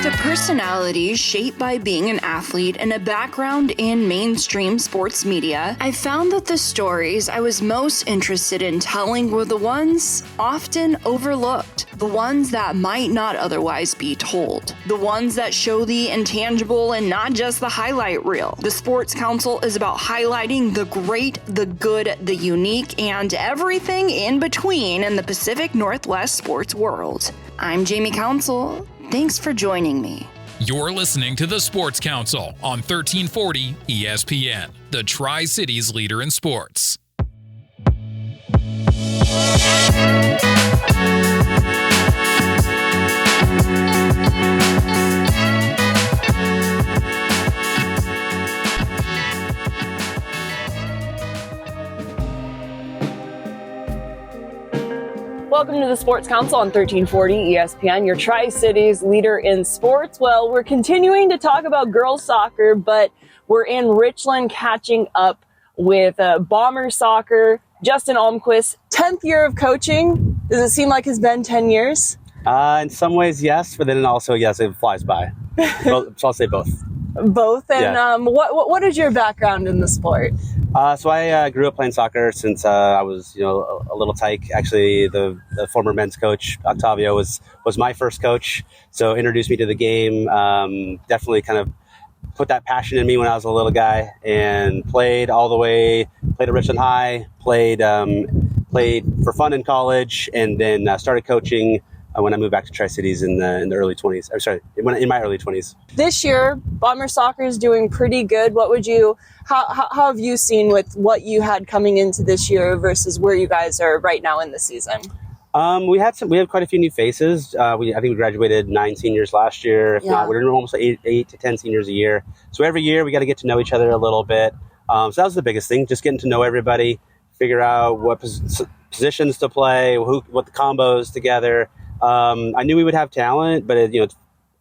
a personality shaped by being an athlete and a background in mainstream sports media, I found that the stories I was most interested in telling were the ones often overlooked, the ones that might not otherwise be told, the ones that show the intangible and not just the highlight reel. The Sports Council is about highlighting the great, the good, the unique, and everything in between in the Pacific Northwest sports world. I'm Jamie Council. Thanks for joining me. You're listening to the Sports Council on 1340 ESPN, the Tri-Cities leader in sports. Welcome to the Sports Council on 1340 ESPN, your Tri-Cities leader in sports. Well, we're continuing to talk about girls soccer, but we're in Richland catching up with Bomber soccer. Justin Almquist, 10th year of coaching. Does it seem like it's been 10 years? In some ways, yes, but then also, yes, it flies by. So I'll say both. Both. And yeah. What is your background in the sport? So I grew up playing soccer since I was, a little tyke. Actually, the former men's coach, Octavio, was my first coach. So introduced me to the game. Definitely kind of put that passion in me when I was a little guy, and played all the way. Played at Richland High. Played for fun in college, and then started coaching when I moved back to Tri-Cities in the early 20s. I'm sorry, in my early 20s. This year, Bomber soccer is doing pretty good. How have you seen with what you had coming into this year versus where you guys are right now in the season? We had quite a few new faces. I think we graduated 9 seniors last year. If not, we're almost 8 to 10 seniors a year. So every year we got to get to know each other a little bit. So that was the biggest thing, just getting to know everybody, figure out what positions to play, what the combos together. I knew we would have talent, but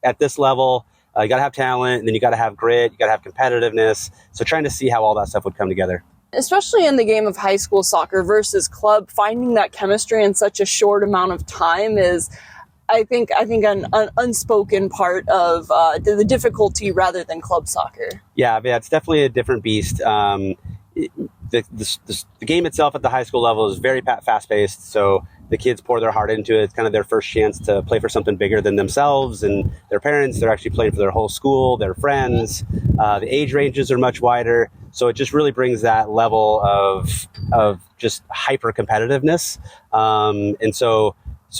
at this level, you got to have talent, and then you got to have grit, you got to have competitiveness. So trying to see how all that stuff would come together. Especially in the game of high school soccer versus club, finding that chemistry in such a short amount of time is, I think an unspoken part of the difficulty rather than club soccer. Yeah, it's definitely a different beast. The game itself at the high school level is very fast-paced, so the kids pour their heart into it. It's kind of their first chance to play for something bigger than themselves and their parents. They're actually playing for their whole school, their friends. The age ranges are much wider, so it just really brings that level of just hyper competitiveness. And so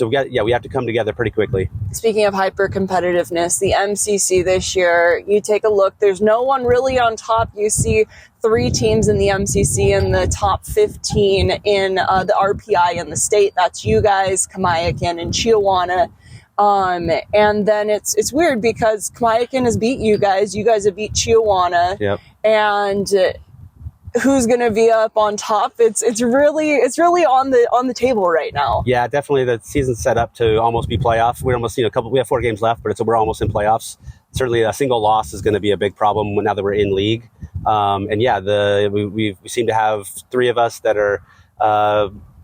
we have to come together pretty quickly. Speaking of hyper competitiveness, the MCC this year, you take a look, there's no one really on top. You see 3 teams in the MCC in the top 15 in the RPI in the state. That's you guys, Kamiakin, and Chiawana. And then it's weird because Kamiakin has beat you guys have beat Chiawana. Yep. And who's going to be up on top? It's really on the table right now. Yeah, definitely. The season's set up to almost be playoffs. We're almost we have 4 games left, but we're almost in playoffs. Certainly, a single loss is going to be a big problem now that we're in league. We seem to have 3 of us that are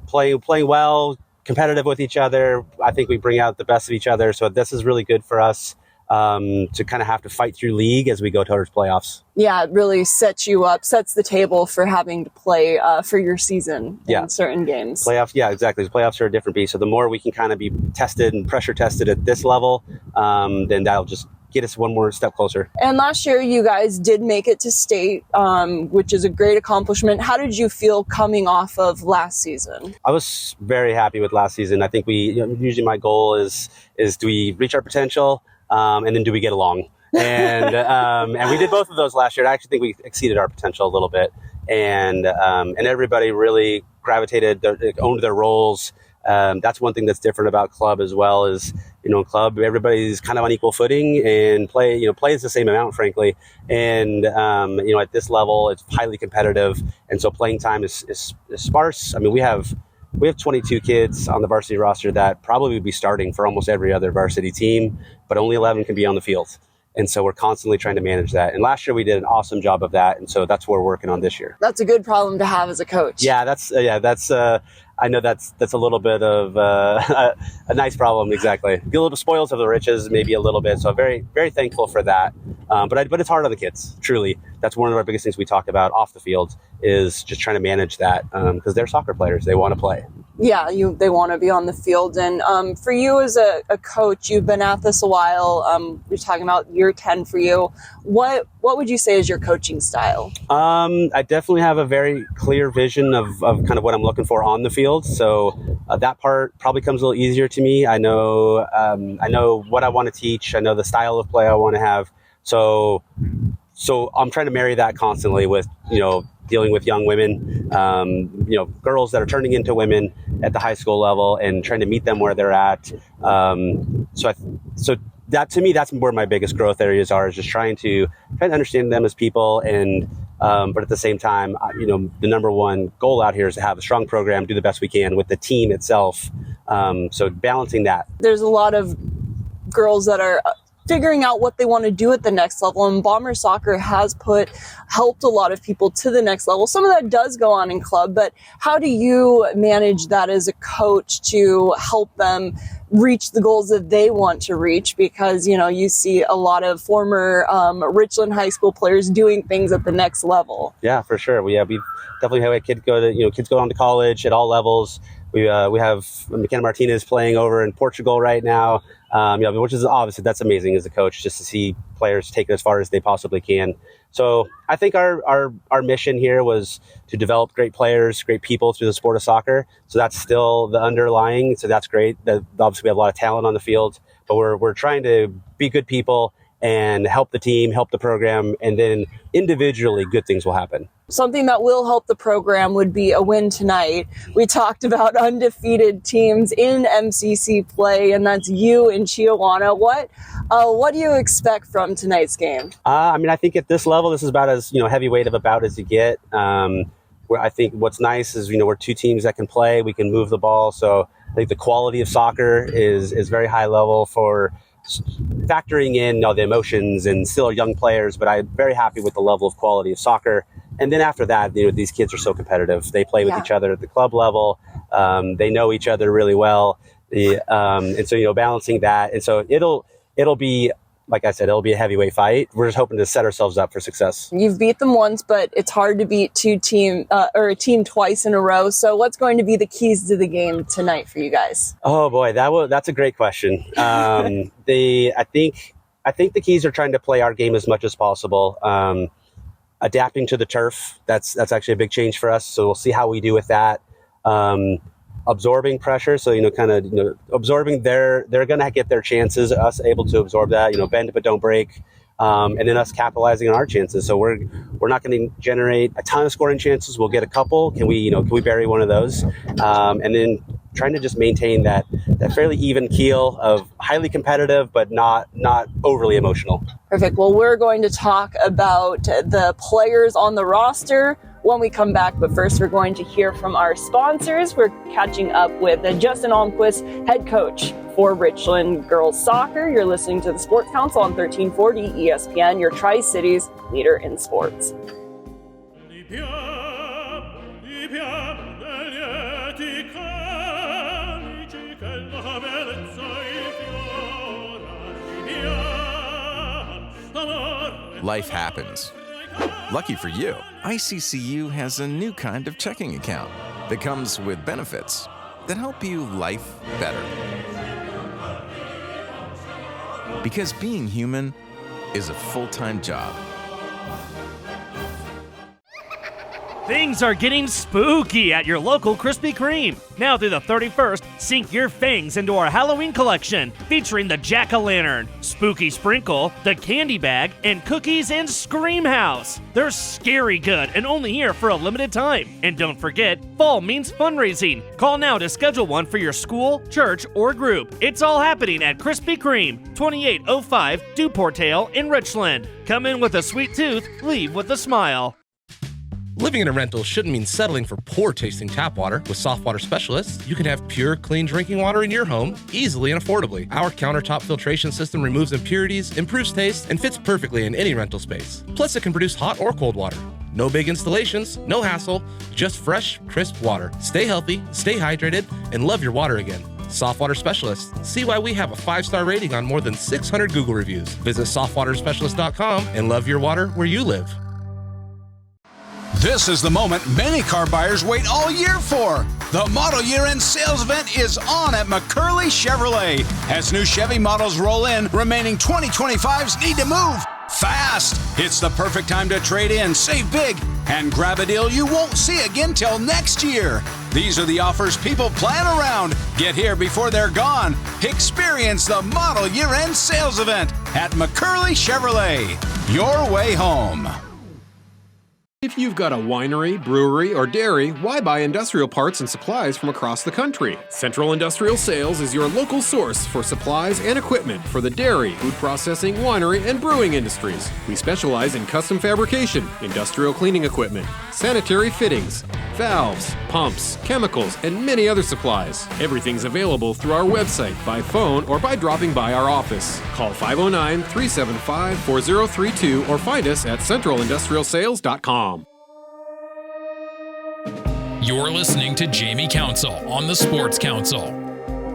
playing well, competitive with each other. I think we bring out the best of each other. So this is really good for us. To kind of have to fight through league as we go towards playoffs. Yeah, it really sets the table for having to play for your season in certain games. Playoffs, yeah, exactly. The playoffs are a different beast. So the more we can kind of be tested and pressure tested at this level, then that'll just get us one more step closer. And last year you guys did make it to state, which is a great accomplishment. How did you feel coming off of last season? I was very happy with last season. I think usually my goal is do we reach our potential? And then do we get along? And we did both of those last year. I actually think we exceeded our potential a little bit. And everybody really gravitated, owned their roles. That's one thing that's different about club as well is, in club, everybody's kind of on equal footing and plays the same amount, frankly. And, at this level, it's highly competitive. And so playing time is sparse. I mean, we have 22 kids on the varsity roster that probably would be starting for almost every other varsity team, but only 11 can be on the field. And so we're constantly trying to manage that. And last year we did an awesome job of that. And so that's what we're working on this year. That's a good problem to have as a coach. Yeah, I know that's a little bit of a nice problem. Exactly. Be a little spoils of the riches, maybe a little bit. So I'm very, very thankful for that. But it's hard on the kids. Truly, that's one of our biggest things we talk about off the field is just trying to manage that because they're soccer players. They want to play. Yeah, they want to be on the field. And for you as a coach, you've been at this a while. You're talking about year 10 for you. What would you say is your coaching style? I definitely have a very clear vision of kind of what I'm looking for on the field. So that part probably comes a little easier to me. I know what I want to teach. I know the style of play I want to have. So I'm trying to marry that constantly with, dealing with young women, girls that are turning into women at the high school level and trying to meet them where they're at. So that to me, that's where my biggest growth areas are, is just trying to understand them as people. And, but at the same time, the number one goal out here is to have a strong program, do the best we can with the team itself. So balancing that. There's a lot of girls that are figuring out what they want to do at the next level, and Bomber Soccer has helped a lot of people to the next level. Some of that does go on in club, but how do you manage that as a coach to help them reach the goals that they want to reach? Because, you see a lot of former Richland high school players doing things at the next level. Yeah, for sure. We've definitely had kids go on to college at all levels. We have McKenna Martinez playing over in Portugal right now. Which is obviously, that's amazing as a coach, just to see players take it as far as they possibly can. So I think our mission here was to develop great players, great people through the sport of soccer. So that's still the underlying. So that's great. Obviously we have a lot of talent on the field, but we're trying to be good people and help the team, help the program, and then individually good things will happen. Something that will help the program would be a win tonight. We talked about undefeated teams in MCC play, and that's you and Chiawana. What do you expect from tonight's game? I think at this level, this is about as heavyweight of a bout as you get. Where I think what's nice is we're two teams that can play, we can move the ball. So I think the quality of soccer is very high level for factoring in the emotions and still young players, but I'm very happy with the level of quality of soccer. And then after that, these kids are so competitive. They play with each other at the club level. They know each other really well. And so, balancing that. And so it'll be, like I said, it'll be a heavyweight fight. We're just hoping to set ourselves up for success. You've beat them once, but it's hard to beat a team twice in a row. So what's going to be the keys to the game tonight for you guys? Oh boy, that's a great question. I think the keys are trying to play our game as much as possible. Adapting to the turf, that's actually a big change for us. So we'll see how we do with that. Absorbing pressure, so absorbing they're going to get their chances. Us able to absorb that, bend but don't break, and then us capitalizing on our chances. So we're not going to generate a ton of scoring chances. We'll get a couple. Can we bury one of those? And then trying to just maintain that fairly even keel of highly competitive but not overly emotional. Perfect. Well, we're going to talk about the players on the roster when we come back, but first we're going to hear from our sponsors. We're catching up with Justin Almquist, head coach for Richland Girls Soccer. You're listening to the Sports Council on 1340 ESPN, your Tri-Cities leader in sports. Life happens. Lucky for you, ICCU has a new kind of checking account that comes with benefits that help you life better. Because being human is a full-time job. Things are getting spooky at your local Krispy Kreme. Now through the 31st, sink your fangs into our Halloween collection featuring the Jack-O-Lantern, Spooky Sprinkle, the Candy Bag, and Cookies and Scream House. They're scary good and only here for a limited time. And don't forget, fall means fundraising. Call now to schedule one for your school, church, or group. It's all happening at Krispy Kreme, 2805 Duportale in Richland. Come in with a sweet tooth, leave with a smile. Living in a rental shouldn't mean settling for poor-tasting tap water. With Soft Water Specialists, you can have pure, clean drinking water in your home, easily and affordably. Our countertop filtration system removes impurities, improves taste, and fits perfectly in any rental space. Plus, it can produce hot or cold water. No big installations, no hassle, just fresh, crisp water. Stay healthy, stay hydrated, and love your water again. Softwater Specialists. See why we have a 5-star rating on more than 600 Google reviews. Visit softwaterspecialist.com and love your water where you live. This is the moment many car buyers wait all year for. The model year-end sales event is on at McCurley Chevrolet. As new Chevy models roll in, remaining 2025s need to move fast. It's the perfect time to trade in, save big, and grab a deal you won't see again till next year. These are the offers people plan around. Get here before they're gone. Experience the model year-end sales event at McCurley Chevrolet. Your way home. If you've got a winery, brewery, or dairy, why buy industrial parts and supplies from across the country? Central Industrial Sales is your local source for supplies and equipment for the dairy, food processing, winery, and brewing industries. We specialize in custom fabrication, industrial cleaning equipment, sanitary fittings, valves, pumps, chemicals, and many other supplies. Everything's available through our website, by phone, or by dropping by our office. Call 509-375-4032 or find us at centralindustrialsales.com. You're listening to Jamie Council on the Sports Council.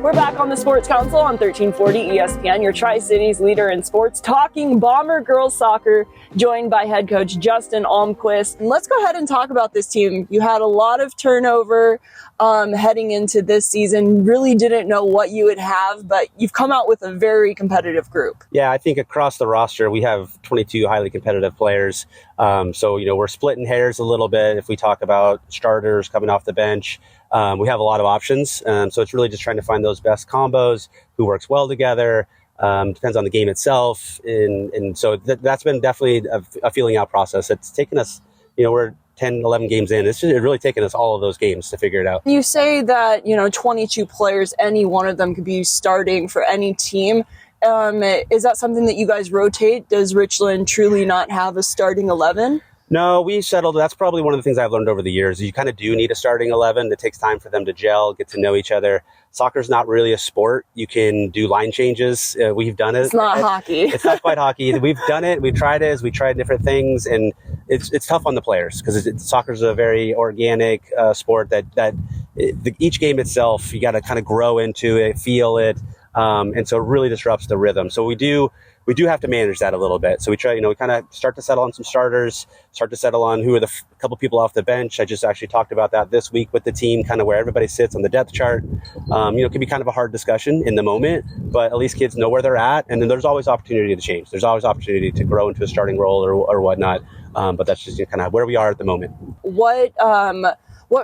We're back on the Sports Council on 1340 ESPN, your Tri-Cities leader in sports, talking Bomber girls soccer, joined by head coach Justin Almquist. And let's go ahead and talk about this team. You had a lot of turnover heading into this season, really didn't know what you would have, but you've come out with a very competitive group. Yeah, I think across the roster, we have 22 highly competitive players. So, we're splitting hairs a little bit if we talk about starters coming off the bench. We have a lot of options. So it's really just trying to find those best combos, who works well together. Depends on the game itself. And so that's been definitely a feeling out process. It's taken us, we're 10, 11 games in. It's really taken us all of those games to figure it out. You say that, 22 players, any one of them could be starting for any team. Is that something that you guys rotate? Does Richland truly not have a starting 11? No, we settled. That's probably one of the things I've learned over the years. You kind of do need a starting 11. It takes time for them to gel, get to know each other. Soccer's not really a sport. You can do line changes. We've done it. It's not hockey. It's not quite hockey. We've done it. We've tried it. We tried different things, and it's tough on the players because soccer's a very organic sport that each game itself, you got to kind of grow into it, feel it, and so it really disrupts the rhythm. So we do have to manage that a little bit. So we try, we kind of start to settle on some starters, start to settle on who are the couple people off the bench. I just actually talked about that this week with the team, kind of where everybody sits on the depth chart. It can be kind of a hard discussion in the moment, but at least kids know where they're at. And then there's always opportunity to change. There's always opportunity to grow into a starting role or whatnot. But that's just kind of where we are at the moment. What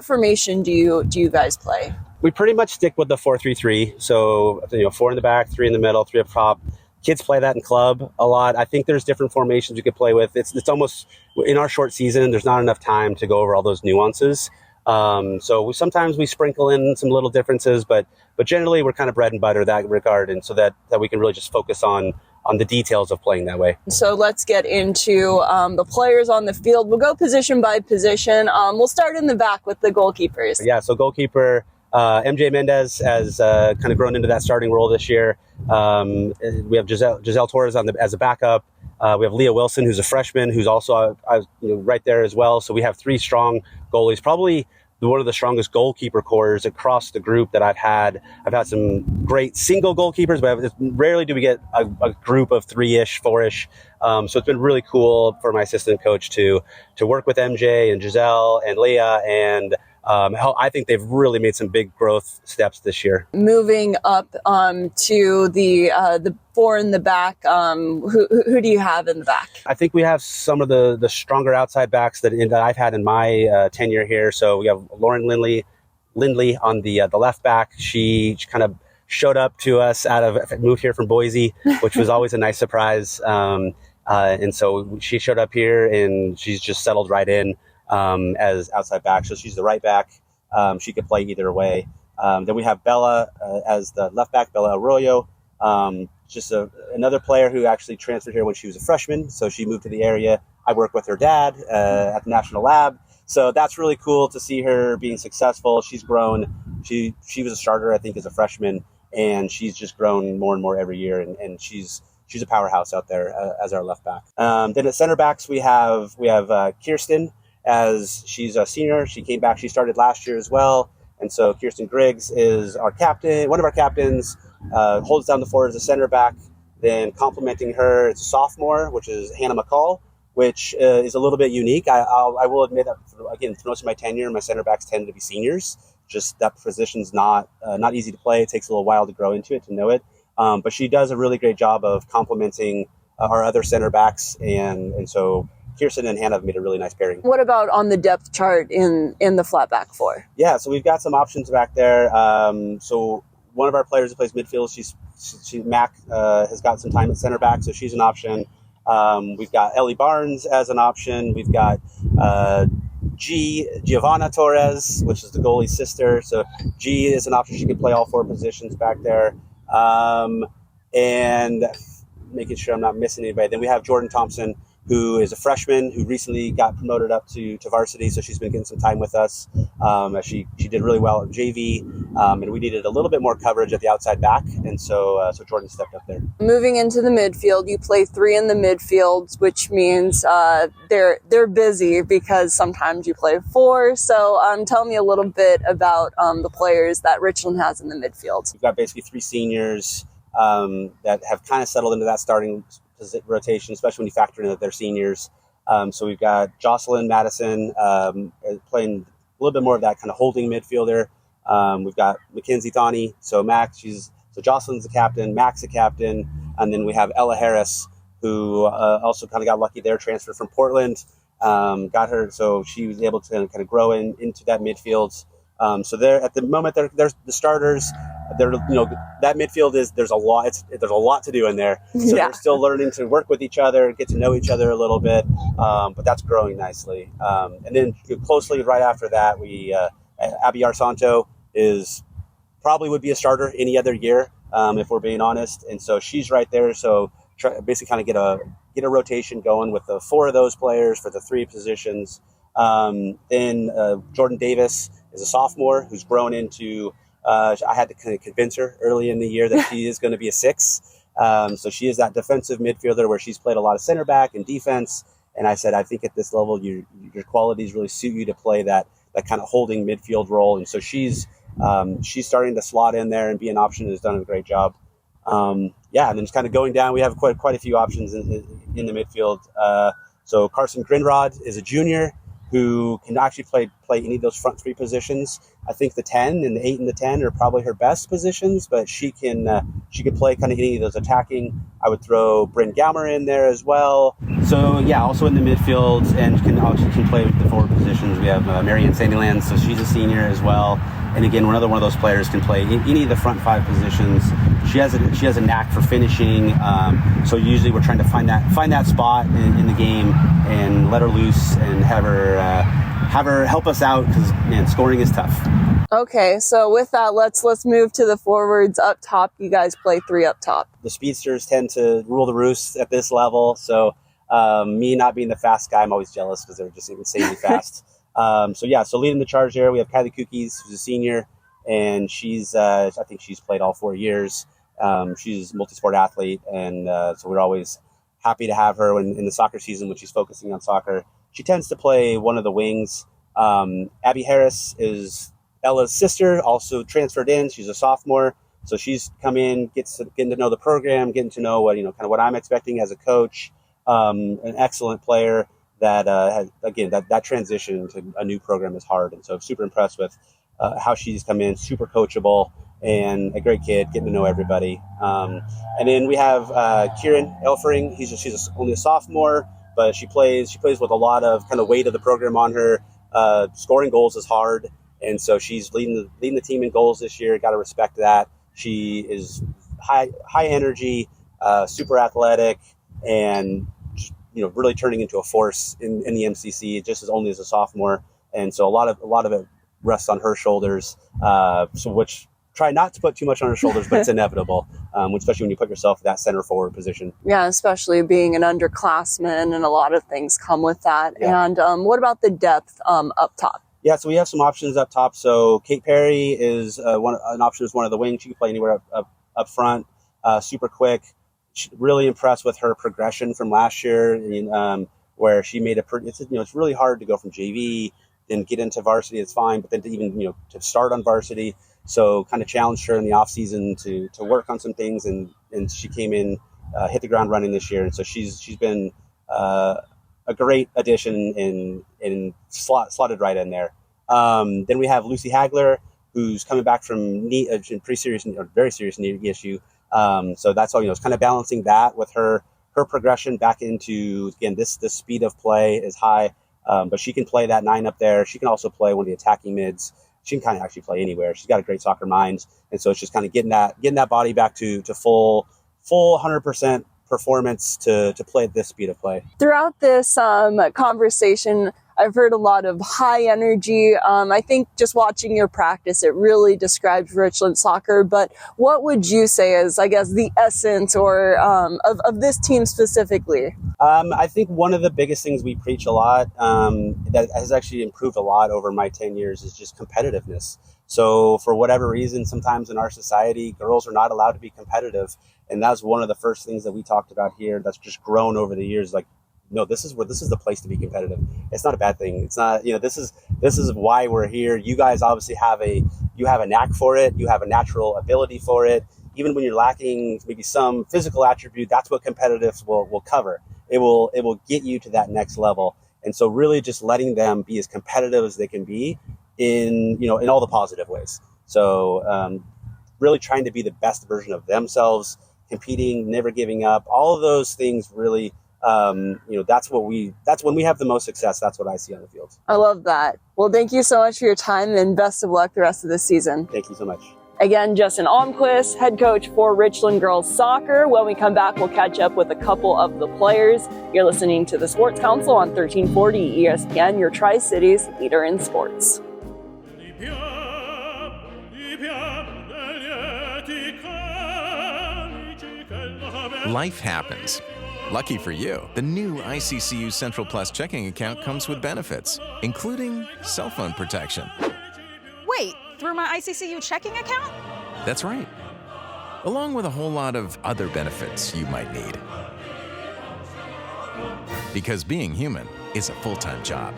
formation do you guys play? We pretty much stick with the 4-3-3. So, 4 in the back, 3 in the middle, 3 up top. Kids play that in club a lot. I think there's different formations you could play with. It's almost, in our short season, there's not enough time to go over all those nuances. So sometimes we sprinkle in some little differences, but generally we're kind of bread and butter that regard, and so that we can really just focus on the details of playing that way. So let's get into the players on the field. We'll go position by position. We'll start in the back with the goalkeepers. Yeah, so goalkeeper, MJ Mendez has kind of grown into that starting role this year. We have Giselle Torres as a backup. We have Leah Wilson, who's a freshman, who's also right there as well. So we have 3 strong goalies, probably one of the strongest goalkeeper cores across the group that I've had. I've had some great single goalkeepers, but rarely do we get a group of 3-ish, 4-ish. So it's been really cool for my assistant coach to work with MJ and Giselle and Leah, and I think they've really made some big growth steps this year. Moving up to the 4 in the back, who do you have in the back? I think we have some of the stronger outside backs that I've had in my tenure here. So we have Lauren Lindley on the left back. She kind of showed up to us moved here from Boise, which was always a nice surprise. And so she showed up here and she's just settled right in as outside back. So she's the right back. She could play either way. Then we have Bella as the left back, Bella Arroyo. Just another player who actually transferred here when she was a freshman. So she moved to the area. I work with her dad at the National Lab. So that's really cool to see her being successful. She's grown. She was a starter, I think, as a freshman, and she's just grown more and more every year. And she's a powerhouse out there as our left back. Then at center backs, we have Kirsten. as she's a senior. She came back. She started last year as well. And so Kirsten Griggs is our captain, one of our captains, holds down the fort as a center back. Then complementing her, it's a sophomore, which is Hannah McCall, which is a little bit unique. I will admit that, again, for most of my tenure, my center backs tend to be seniors. Just that position's not easy to play. It takes a little while to grow into it, to know it. But she does a really great job of complementing our other center backs. And so Kirsten and Hannah have made a really nice pairing. What about on the depth chart in the flat back four? Yeah, so we've got some options back there. So one of our players who plays midfield, Mac has got some time at center back, so she's an option. We've got Ellie Barnes as an option. We've got Giovanna Torres, which is the goalie's sister. So G is an option. She can play all 4 positions back there. And making sure I'm not missing anybody. Then we have Jordan Thompson, who is a freshman who recently got promoted up to varsity. So she's been getting some time with us. She did really well at JV, and we needed a little bit more coverage at the outside back. And so Jordan stepped up there. Moving into the midfield, you play 3 in the midfield, which means they're busy because sometimes you play 4. So tell me a little bit about the players that Richland has in the midfield. We've got basically 3 seniors that have kind of settled into that starting rotation, especially when you factor in that they're seniors. So we've got Jocelyn Madison playing a little bit more of that kind of holding midfielder. We've got Mackenzie Donnie. So Jocelyn's the captain, Mac's the captain, and then we have Ella Harris, who also kind of got lucky there, transferred from Portland. Got her, so she was able to kind of grow into that midfield. So they're at the moment they're the starters. That midfield there's a lot to do in there. So They're still learning to work with each other, get to know each other a little bit. But that's growing nicely. And then closely right after that, Abby Arsanto probably would be a starter any other year, if we're being honest. And so she's right there. So basically kind of get a rotation going with the 4 of those players for the 3 positions. Then Jordan Davis is a sophomore who's grown into, I had to kind of convince her early in the year that she is going to be a 6. So she is that defensive midfielder where she's played a lot of center back and defense. And I said, I think at this level, your qualities really suit you to play that kind of holding midfield role. And so she's starting to slot in there and be an option and has done a great job. And then just kind of going down, we have quite a few options in the midfield. So Carson Grinrod is a junior who can actually play any of those front 3 positions. I think the 10 and the 8 and the 10 are probably her best positions, but she can play kind of any of those attacking. I would throw Bryn Gaumer in there as well. So also in the midfield and can play the forward positions. We have Marianne Sandyland, so she's a senior as well. And again, another one of those players can play any of the front 5 positions. She has a knack for finishing. So usually we're trying to find that spot in the game and let her loose and have her help us out because scoring is tough. Okay, so with that, let's move to the forwards up top. You guys play 3 up top. The speedsters tend to rule the roost at this level. So me not being the fast guy, I'm always jealous because they're just insanely fast. So leading the charge there, we have Kylie Kookies, who's a senior, and I think she's played all 4 years. She's a multi-sport athlete, and so we're always happy to have her in the soccer season when she's focusing on soccer. She tends to play one of the wings. Abby Harris is Ella's sister, also transferred in. She's a sophomore, so she's come in, getting to know the program, getting to know what I'm expecting as a coach. An excellent player. That that transition to a new program is hard, and so I'm super impressed with how she's come in, super coachable and a great kid, getting to know everybody. And then we have Kieran Elfering. She's only a sophomore, but she plays with a lot of kind of weight of the program on her. Scoring goals is hard, and so she's leading the team in goals this year. Got to respect that. She is high energy, super athletic, and really turning into a force in the MCC just as a sophomore. And so a lot of it rests on her shoulders. Which try not to put too much on her shoulders, but it's inevitable, especially when you put yourself in that center forward position. Yeah, especially being an underclassman, and a lot of things come with that. Yeah. And what about the depth up top? Yeah, so we have some options up top. So Kate Perry is an option as one of the wings. She can play anywhere up front, super quick. Really impressed with her progression from last year. where she made it's really hard to go from JV, then get into varsity, it's fine, but then to even, to start on varsity. So kind of challenged her in the off season to work on some things, and she came in, hit the ground running this year. And so she's been a great addition and slotted right in there. Then we have Lucy Hagler, who's coming back from very serious knee issue. So that's all, it's kind of balancing that with her progression back into, again, this speed of play is high, but she can play that 9 up there. She can also play one of the attacking mids. She can kind of actually play anywhere. She's got a great soccer mind. And so it's just kind of getting that body back to full 100% performance to play at this speed of play. Throughout this conversation, I've heard a lot of high energy. I think just watching your practice, it really describes Richland soccer. But what would you say is, I guess, the essence or of this team specifically? I think one of the biggest things we preach a lot, that has actually improved a lot over my 10 years, is just competitiveness. So for whatever reason, sometimes in our society, girls are not allowed to be competitive. And that's one of the first things that we talked about here that's just grown over the years. Like, no, this is the place to be competitive. It's not a bad thing. It's not, this is why we're here. You guys obviously have a knack for it. You have a natural ability for it. Even when you're lacking maybe some physical attribute, that's what competitives will cover. It will get you to that next level. And so really just letting them be as competitive as they can be in all the positive ways. So really trying to be the best version of themselves, competing, never giving up, all of those things really, that's when we have the most success. That's what I see on the field. I love that. Well, thank you so much for your time, and best of luck the rest of the season. Thank you so much. Again, Justin Almquist, head coach for Richland Girls Soccer. When we come back, we'll catch up with a couple of the players. You're listening to the Sports Council on 1340 ESPN, your Tri-Cities leader in sports. Life happens. Lucky for you, the new ICCU Central Plus checking account comes with benefits, including cell phone protection. Wait, through my ICCU checking account? That's right. Along with a whole lot of other benefits you might need. Because being human is a full-time job.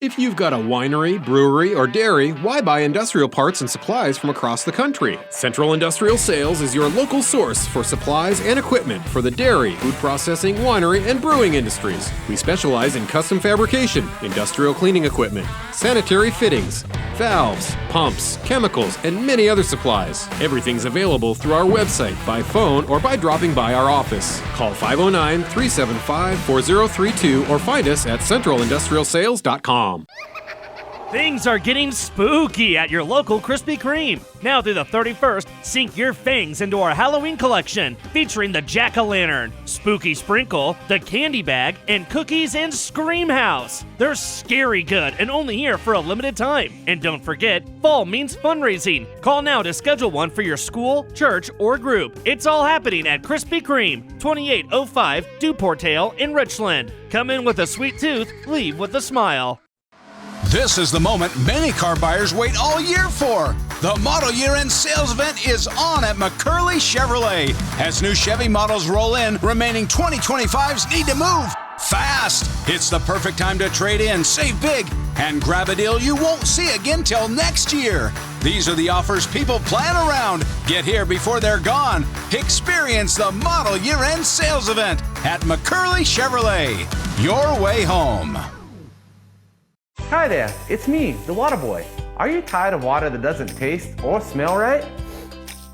If you've got a winery, brewery, or dairy, why buy industrial parts and supplies from across the country? Central Industrial Sales is your local source for supplies and equipment for the dairy, food processing, winery, and brewing industries. We specialize in custom fabrication, industrial cleaning equipment, sanitary fittings, valves, pumps, chemicals, and many other supplies. Everything's available through our website, by phone, or by dropping by our office. Call 509-375-4032 or find us at centralindustrialsales.com. Things are getting spooky at your local Krispy Kreme. Now through the 31st, sink your fangs into our Halloween collection, featuring the Jack-o'-lantern, Spooky Sprinkle, the Candy Bag, and Cookies and Scream House. They're scary good and only here for a limited time. And don't forget, fall means fundraising. Call now to schedule one for your school, church, or group. It's all happening at Krispy Kreme, 2805 Duportale in Richland. Come in with a sweet tooth, leave with a smile. This is the moment many car buyers wait all year for. The model year-end sales event is on at McCurley Chevrolet. As new Chevy models roll in, remaining 2025s need to move fast. It's the perfect time to trade in, save big, and grab a deal you won't see again till next year. These are the offers people plan around. Get here before they're gone. Experience the model year-end sales event at McCurley Chevrolet. Your way home. Hi there, it's me, the water boy. Are you tired of water that doesn't taste or smell right?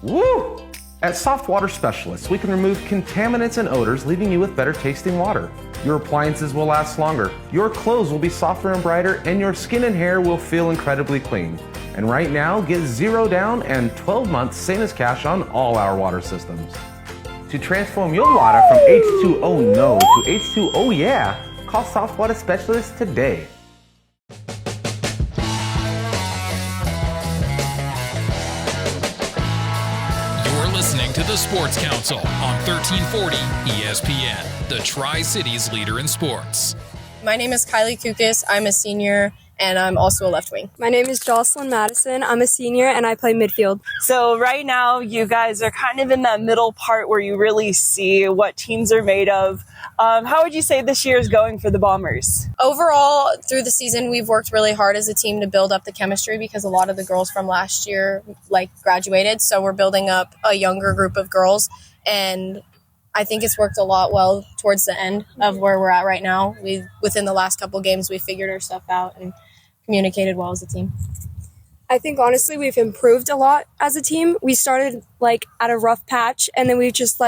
Woo! At Soft Water Specialists, we can remove contaminants and odors, leaving you with better tasting water. Your appliances will last longer, your clothes will be softer and brighter, and your skin and hair will feel incredibly clean. And right now, get 0 down and 12 months same as cash on all our water systems. To transform your water from H2O no to H2O yeah, call Soft Water Specialists today. Listening to the Sports Council on 1340 ESPN, the Tri-Cities leader in sports. My name is Kylie Kukis. I'm a senior, and I'm also a left wing. My name is Jocelyn Madison. I'm a senior, and I play midfield. So right now, you guys are kind of in that middle part where you really see what teams are made of. How would you say this year is going for the Bombers? Overall, through the season, we've worked really hard as a team to build up the chemistry because a lot of the girls from last year graduated. So we're building up a younger group of girls, and I think it's worked a lot well towards the end of where we're at right now. Within the last couple games, we figured our stuff out and communicated well as a team. I think honestly we've improved a lot as a team. We started at a rough patch, and then we've just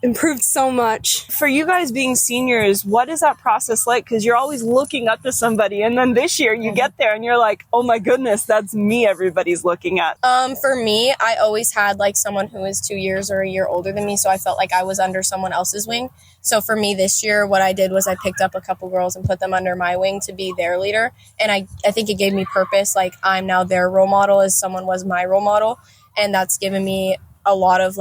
improved so much. For you guys being seniors, what is that process like? Because you're always looking up to somebody, and then this year you get there and you're like, oh my goodness, that's me everybody's looking at. For me, I always had someone who is 2 years or a year older than me, so I felt like I was under someone else's wing. So for me this year, what I did was I picked up a couple girls and put them under my wing to be their leader, and I think it gave me purpose. I'm now their role model as someone was my role model, and that's given me a lot of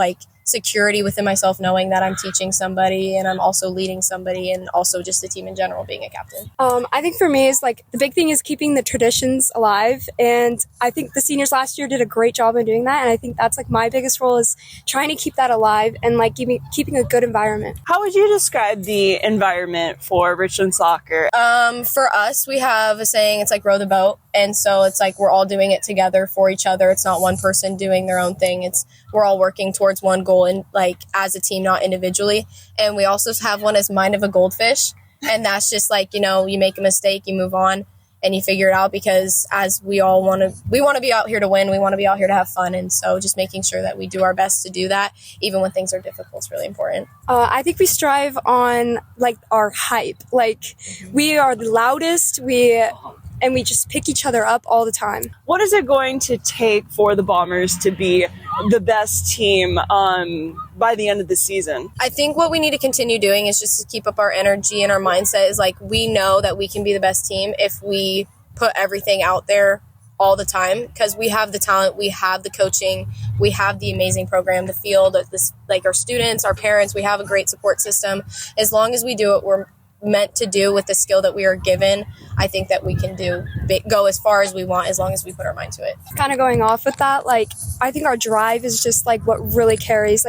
security within myself, knowing that I'm teaching somebody and I'm also leading somebody, and also just the team in general, being a captain. I think for me is the big thing is keeping the traditions alive, and I think the seniors last year did a great job in doing that, and I think that's my biggest role is trying to keep that alive and keeping a good environment. How would you describe the environment for Richland soccer? For us, we have a saying, it's row the boat, and so it's we're all doing it together for each other. It's not one person doing their own thing. We're all working towards one goal, and as a team, not individually. And we also have one as mind of a goldfish, and that's just you make a mistake, you move on, and you figure it out, because as we want to be out here to win, we want to be out here to have fun, and so just making sure that we do our best to do that even when things are difficult is really important. I think we strive on our hype. We are the loudest, and we just pick each other up all the time. What is it going to take for the Bombers to be the best team by the end of the season? I think what we need to continue doing is just to keep up our energy, and our mindset is we know that we can be the best team if we put everything out there all the time, because we have the talent, we have the coaching, we have the amazing program, the field, our students, our parents, we have a great support system. As long as we do what we're meant to do with the skill that we are given, I think that we can go as far as we want, as long as we put our mind to it. Kind of going off with that, I think our drive is just what really carries.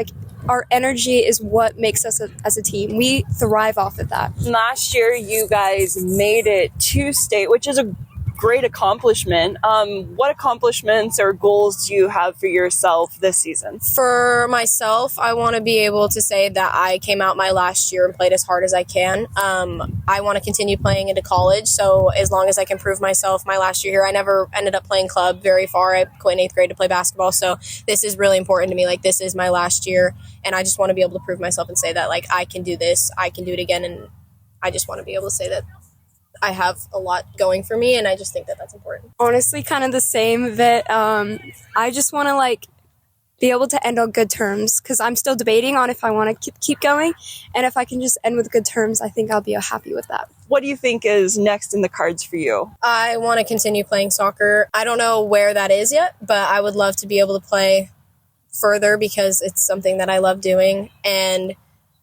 Our energy is what makes us as a team. We thrive off of that. Last year, you guys made it to state, which is a great accomplishment. What accomplishments or goals do you have for yourself this season? For myself, I want to be able to say that I came out my last year and played as hard as I can. I want to continue playing into college, so as long as I can prove myself. My last year here, I never ended up playing club very far. I quit in 8th grade to play basketball, so this is really important to me. This is my last year, and I just want to be able to prove myself and say that I can do this, I can do it again, and I just want to be able to say that I have a lot going for me, and I just think that that's important. Honestly, kind of the same, that I just want to be able to end on good terms, because I'm still debating on if I want to keep going, and if I can just end with good terms, I think I'll be happy with that. What do you think is next in the cards for you? I want to continue playing soccer. I don't know where that is yet, but I would love to be able to play further, because it's something that I love doing, and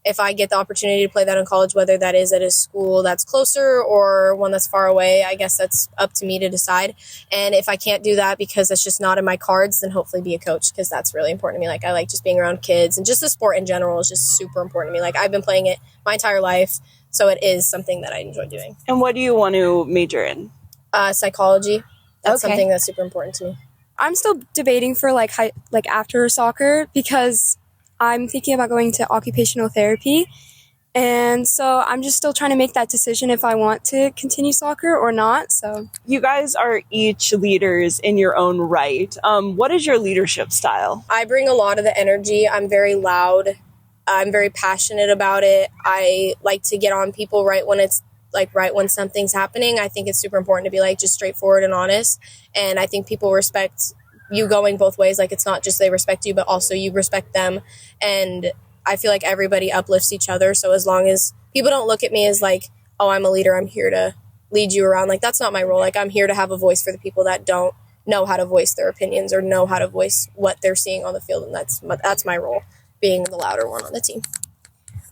if I get the opportunity to play that in college, whether that is at a school that's closer or one that's far away, I guess that's up to me to decide. And if I can't do that because it's just not in my cards, then hopefully be a coach, because that's really important to me. I like just being around kids, and just the sport in general is just super important to me. I've been playing it my entire life, so it is something that I enjoy doing. And what do you want to major in? Psychology. That's something that's super important to me. I'm still debating for after soccer, because I'm thinking about going to occupational therapy, and so I'm just still trying to make that decision if I want to continue soccer or not. So you guys are each leaders in your own right. What is your leadership style? I bring a lot of the energy. I'm very loud. I'm very passionate about it. I like to get on people right when it's right when something's happening. I think it's super important to be just straightforward and honest, and I think people respect you going both ways. It's not just they respect you, but also you respect them, and I feel like everybody uplifts each other. So as long as people don't look at me as oh, I'm a leader, I'm here to lead you around, that's not my role. I'm here to have a voice for the people that don't know how to voice their opinions or know how to voice what they're seeing on the field, and that's my role, being the louder one on the team.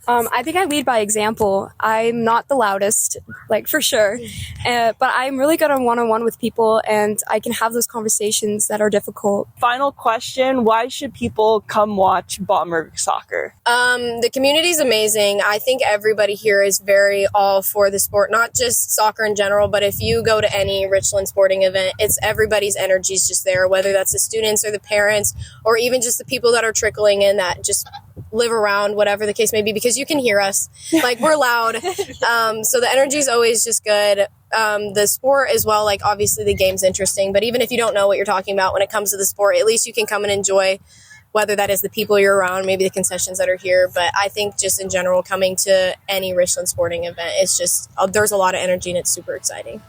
I think I lead by example. I'm not the loudest, like for sure, but I'm really good on one-on-one with people, and I can have those conversations that are difficult. Final question, why should people come watch Bomber soccer? The community is amazing. I think everybody here is very all for the sport, not just soccer in general, but if you go to any Richland sporting event, it's everybody's energy is just there, whether that's the students or the parents or even just the people that are trickling in that just live around, whatever the case may be, because you can hear us. Like, we're loud. So the energy is always just good. The sport as well, like obviously the game's interesting, but even if you don't know what you're talking about when it comes to the sport, at least you can come and enjoy, whether that is the people you're around, maybe the concessions that are here. But I think just in general, coming to any Richland sporting event, it's just, there's a lot of energy and it's super exciting.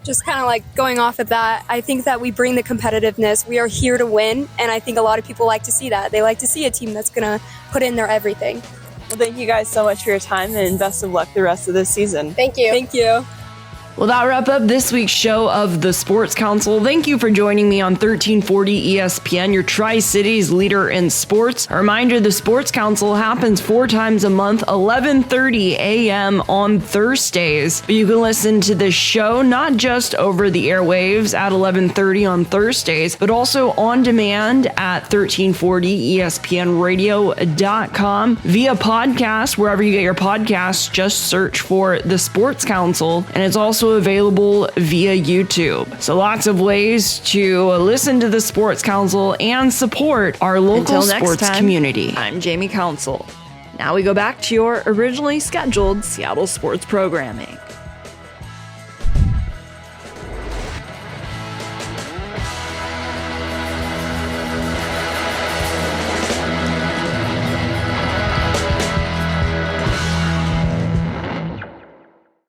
Just kind of like going off of that, I think that we bring the competitiveness. We are here to win, and I think a lot of people like to see that. They like to see a team that's going to put in their everything. Well, thank you guys so much for your time, and best of luck the rest of this season. Thank you. Thank you. Well, that wrap up this week's show of the Sports Council. Thank you for joining me on 1340 ESPN, your Tri-Cities leader in sports. A reminder, the Sports Council happens 4 times a month, 11:30 a.m. on Thursdays. But you can listen to this show not just over the airwaves at 11:30 on Thursdays, but also on demand at 1340ESPNradio.com via podcast. Wherever you get your podcasts, just search for the Sports Council. And it's also available via YouTube. So lots of ways to listen to the Sports Council and support our local sports community. I'm Jamie Council. Now we go back to your originally scheduled Seattle sports programming.